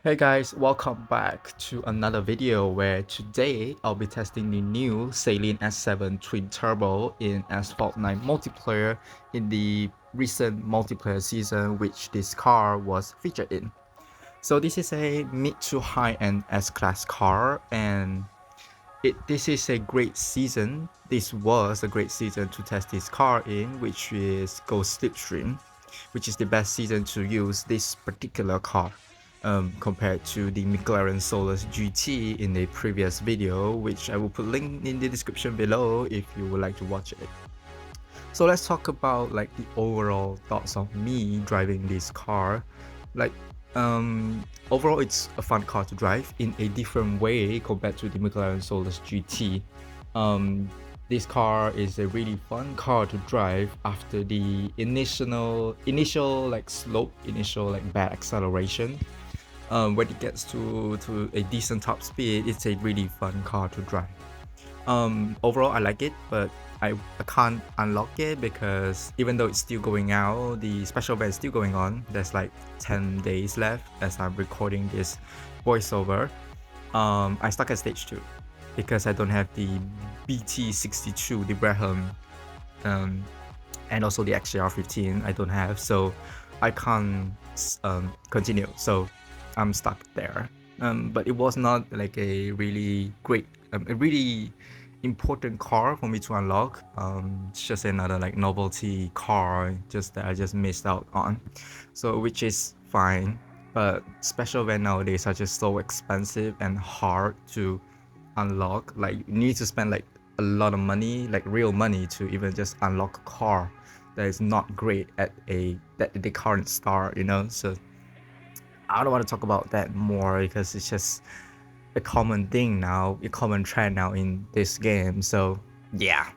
Hey guys, welcome back to another video where today I'll be testing the new Saleen S7 Twin Turbo in Asphalt 9 multiplayer in the recent multiplayer season which this car was featured in. So this is a mid to high-end S-Class car and this is a great season. This was a great season to test this car in, which is Ghost Slipstream, which is the best season to use this particular car compared to the McLaren Solus GT in the previous video, which I will put link in the description below if you would like to watch it. So let's talk about like the overall thoughts of me driving this car. Like overall it's a fun car to drive in a different way compared to the McLaren Solus GT. This car is a really fun car to drive after the initial like slope, initial like bad acceleration. When it gets to a decent top speed, it's a really fun car to drive. Overall I like it, but I can't unlock it because even though it's still going out, the special event is still going on. There's like 10 days left as I'm recording this voiceover. I stuck at stage 2 because I don't have the BT62, the Braham, and also the XJR15 I don't have, so I can't continue, so I'm stuck there. But it was not like a really great, a really important car for me to unlock. It's just another like novelty car just that I just missed out on, so which is fine. But special event nowadays are just so expensive and hard to unlock. Like you need to spend like a lot of money, like real money, to even just unlock a car that is not great at the current start, you know. So I don't want to talk about that more because it's just a common thing now, a common trend now in this game. So yeah.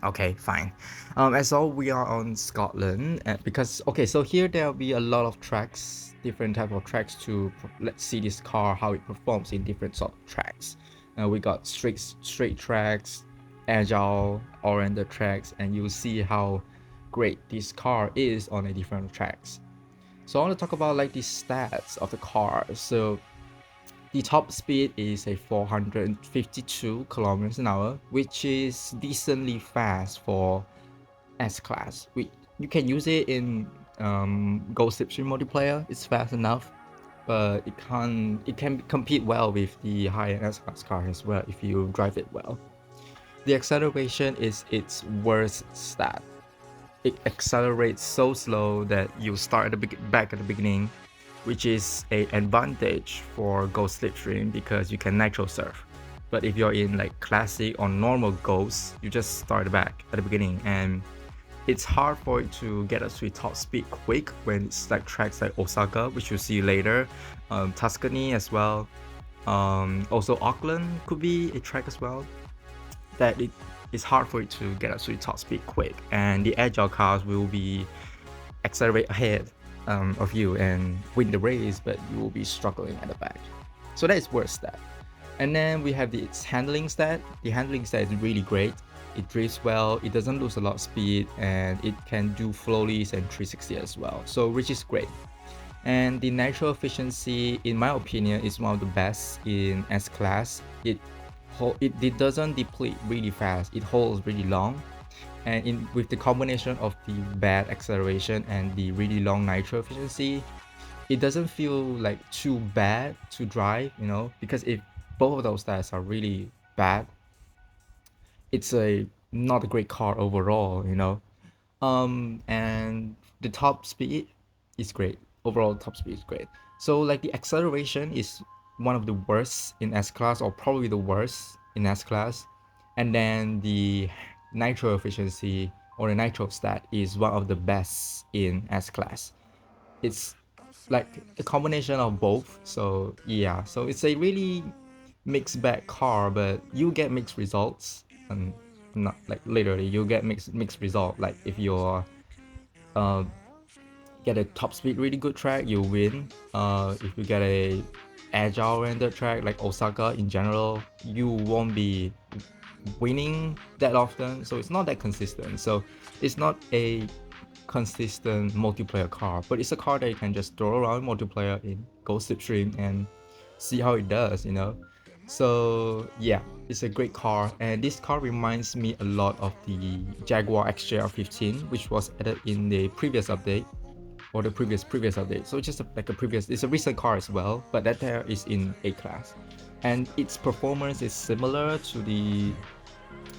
Okay, fine. As all we are on Scotland, because okay, so here there'll be a lot of tracks, different type of tracks to let's see this car how it performs in different sort of tracks. We got straight tracks, agile oriented tracks, and you'll see how great this car is on a different tracks. So I want to talk about like the stats of the car. So the top speed is a 452 kilometers an hour, which is decently fast for S-Class. You can use it in Ghost Slipstream multiplayer. It's fast enough, but it can compete well with the high-end S-Class car as well if you drive it well. The acceleration is its worst stat. It accelerates so slow that you start at the back at the beginning, which is an advantage for Ghost Slipstream because you can nitro surf. But if you're in like classic or normal Ghost, you just start back at the beginning, and it's hard for it to get up to top speed quick when it's like tracks like Osaka, which you'll see later, Tuscany as well. Also Auckland could be a track as well that it's hard for it to get up to top speed quick, and the agile cars will be accelerate ahead of you and win the race, but you will be struggling at the back. So that is worst stat. And then we have its handling stat. The handling stat is really great. It drifts well, it doesn't lose a lot of speed, and it can do floaties and 360 as well, so which is great. And the nitro efficiency, in my opinion, is one of the best in S-Class. It doesn't deplete really fast, it holds really long, and with the combination of the bad acceleration and the really long nitro efficiency, it doesn't feel like too bad to drive, you know, because if both of those stats are really bad, it's not a great car overall, you know. And the top speed is great. Overall top speed is great. So like the acceleration is one of the worst in S-Class, or probably the worst in S-Class. And then the nitro efficiency or the nitro stat is one of the best in S-Class. It's like a combination of both. So yeah, so it's a really mixed bag car, but you get mixed results, and not like literally you get mixed result. Like if you're uh get a top speed really good track, you win. If you get a agile rendered track like Osaka in general, you won't be winning that often, so it's not that consistent. So it's not a consistent multiplayer car, but it's a car that you can just throw around multiplayer in Go Slipstream and see how it does, you know. So yeah, it's a great car, and this car reminds me a lot of the Jaguar XJR15, which was added in the previous update, or the previous update. So it's just it's a recent car as well, but that there is in A class, and its performance is similar to the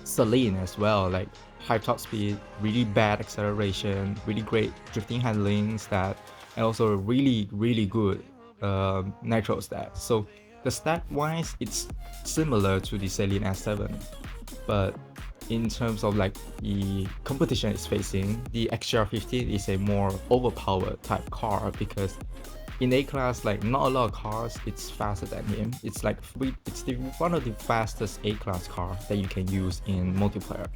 Saleen as well, like high top speed, really bad acceleration, really great drifting handling stat, and also really good nitro stat. So the stat wise, it's similar to the Saleen S7, but in terms of like the competition it's facing, the XR15 is a more overpowered type car, because in A class, like not a lot of cars it's faster than him. It's like one of the fastest A class car that you can use in multiplayer.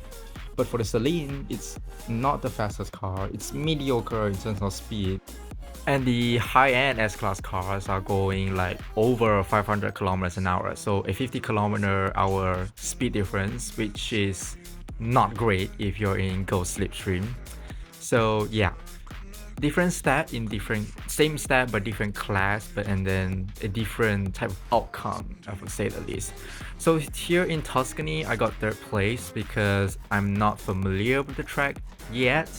But for the Saleen, it's not the fastest car, it's mediocre in terms of speed. And the high-end S-Class cars are going like over 500 kilometers an hour. So a 50 kilometer hour speed difference, which is not great if you're in Go Slipstream. So yeah, different stat in same stat but different class, and then a different type of outcome, I would say the least. So here in Tuscany, I got third place because I'm not familiar with the track yet,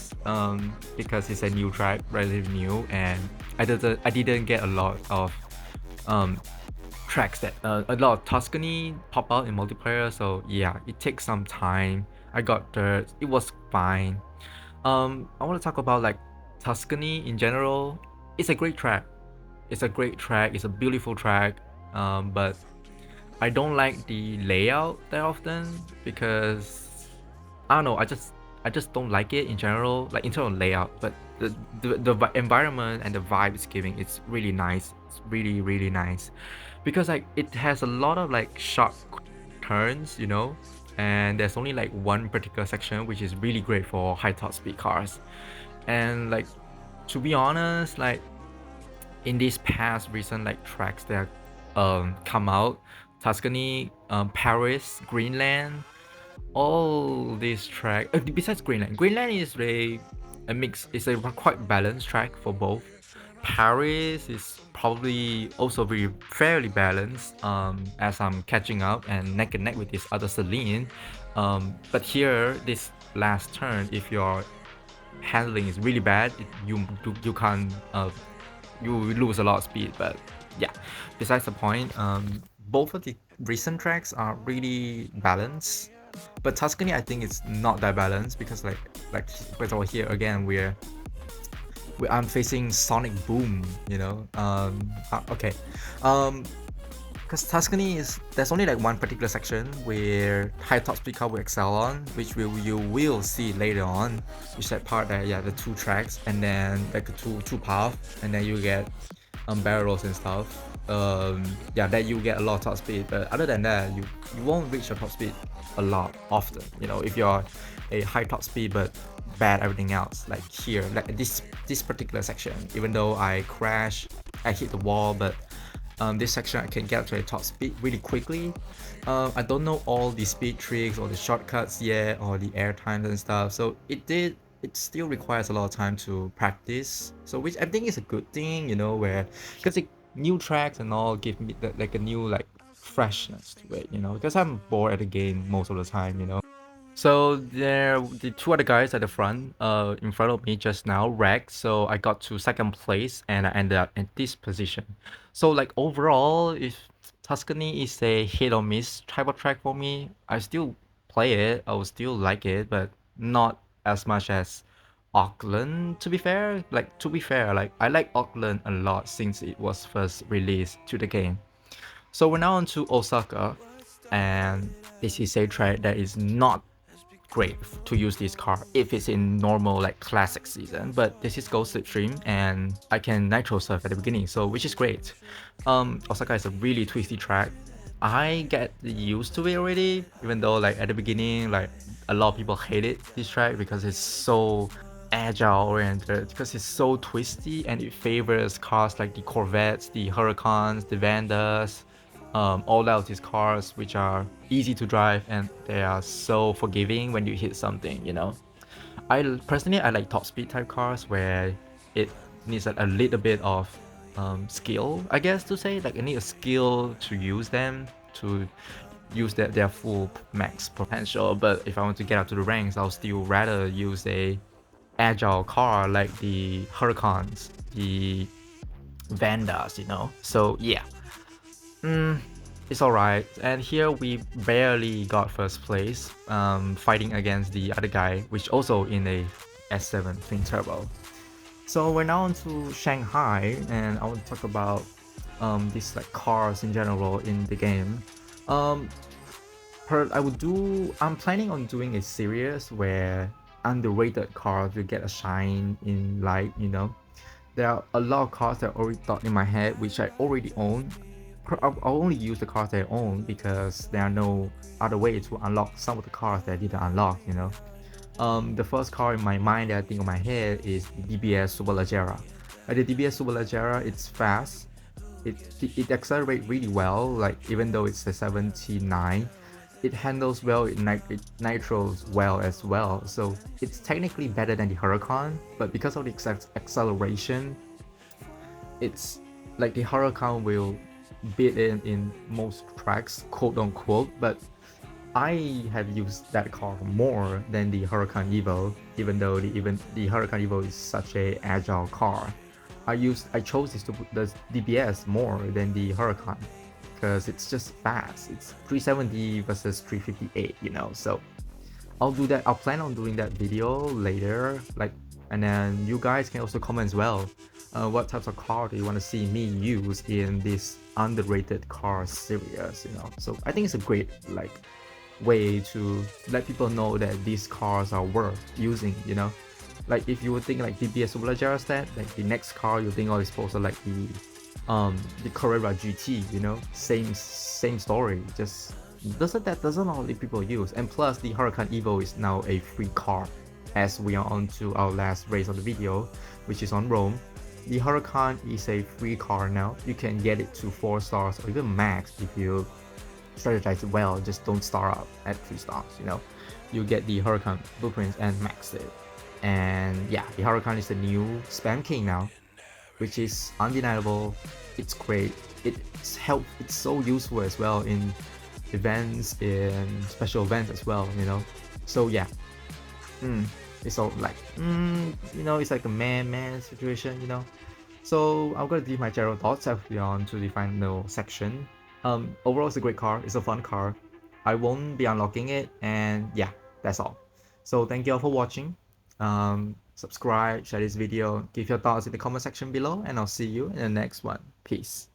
because it's a new track, relatively new, and I didn't get a lot of tracks that a lot of Tuscany pop out in multiplayer. So yeah, it takes some time. I got third. It was fine. I want to talk about like Tuscany in general. It's a great track. It's a great track. It's a beautiful track. But I don't like the layout that often, because I don't know. I just don't like it in general, like in terms of layout. But the environment and the vibe it's giving, it's really nice. It's really nice, because like it has a lot of like sharp turns, you know, and there's only like one particular section which is really great for high top speed cars. And like, to be honest, like in these past recent like tracks that come out, Tuscany, Paris, Greenland, all these tracks, besides Greenland is a mix, it's a quite balanced track for both. Paris is probably also very fairly balanced, as I'm catching up and neck and neck with this other Saleen. But here, this last turn, if your handling is really bad, you can't you lose a lot of speed. But yeah, besides the point, both of the recent tracks are really balanced, but Tuscany I think it's not that balanced, because like for example here again I'm facing Sonic Boom, you know. Okay, because Tuscany there's only like one particular section where high top speed car will excel on, which you will see later on, which that part that, yeah, the two tracks, and then like the two paths, and then you get barrels and stuff. Yeah, that you get a lot of top speed, but other than that, you won't reach your top speed a lot often, you know, if you're a high top speed but bad everything else. Like here, like this particular section, even though I hit the wall, but this section I can get up to a top speed really quickly. I don't know all the speed tricks or the shortcuts yet, or the air times and stuff, so it still requires a lot of time to practice, so which I think is a good thing, you know, where because the new tracks and all give me like a new like freshness to it, you know, because I'm bored at the game most of the time, you know. So there, the two other guys at the front, in front of me just now, wrecked. So I got to second place, and I ended up in this position. So like overall, if Tuscany is a hit or miss type of track for me, I still play it. I will still like it, but not as much as Auckland. To be fair, like I like Auckland a lot since it was first released to the game. So we're now on to Osaka, and this is a track that is not great to use this car if it's in normal like classic season, but this is Go Slipstream and I can nitro surf at the beginning, so which is great. Osaka is a really twisty track. I get used to it already, even though like at the beginning, like a lot of people hated this track because it's so agile oriented, because it's so twisty, and it favors cars like the Corvettes, the Huracans, the Vandas, all out these cars which are easy to drive, and they are so forgiving when you hit something, you know. Personally I like top speed type cars where it needs a little bit of skill, I guess to say. Like I need a skill to use them, to use their full max potential. But if I want to get up to the ranks, I'll still rather use a agile car like the Huracans, the Vandas, you know. So yeah, it's alright. And here we barely got first place, fighting against the other guy, which also in a S7 Twin Turbo. So we're now on to Shanghai, and I want to talk about these like cars in general in the game. Um, I'm planning on doing a series where underrated cars will get a shine in light, you know. There are a lot of cars that I already thought in my head, which I already own. I'll only use the cars that I own because there are no other way to unlock some of the cars that I didn't unlock, you know. The first car in my mind that I think of my head is the DBS Superleggera. The DBS Superleggera, it's fast. It accelerates really well. Like even though it's a 79, it handles well. It nitros well as well. So it's technically better than the Huracan, but because of the acceleration, it's like the Huracan will beat it in most tracks, quote unquote. But I have used that car more than the Huracan Evo, even though the Huracan Evo is such a agile car. I chose the DBS more than the Huracan because it's just fast. It's 370 versus 358, you know. So I'll do that. I'll plan on doing that video later, like, and then you guys can also comment as well. What types of car do you want to see me use in this underrated car series? You know, so I think it's a great like way to let people know that these cars are worth using. You know, like if you would think like DBS Superleggera stat, like the next car you think, oh, it's supposed to like the Carrera GT. You know, same story, just doesn't only people use. And plus the Huracan Evo is now a free car, as we are on to our last race of the video, which is on Rome. The Huracan is a free car now. You can get it to 4 stars or even max if you strategize it well. Just don't start up at 3 stars, you know. You get the Huracan blueprints and max it. And yeah, the Huracan is the new spam king now, which is undeniable. It's great. It's so useful as well in events, in special events as well, you know. So yeah, it's all like you know, it's like a man situation, you know. So I'm gonna leave my general thoughts after on to the final section. Overall, it's a great car. It's a fun car. I won't be unlocking it, and yeah, that's all. So thank you all for watching. Subscribe, share this video, give your thoughts in the comment section below, and I'll see you in the next one. Peace.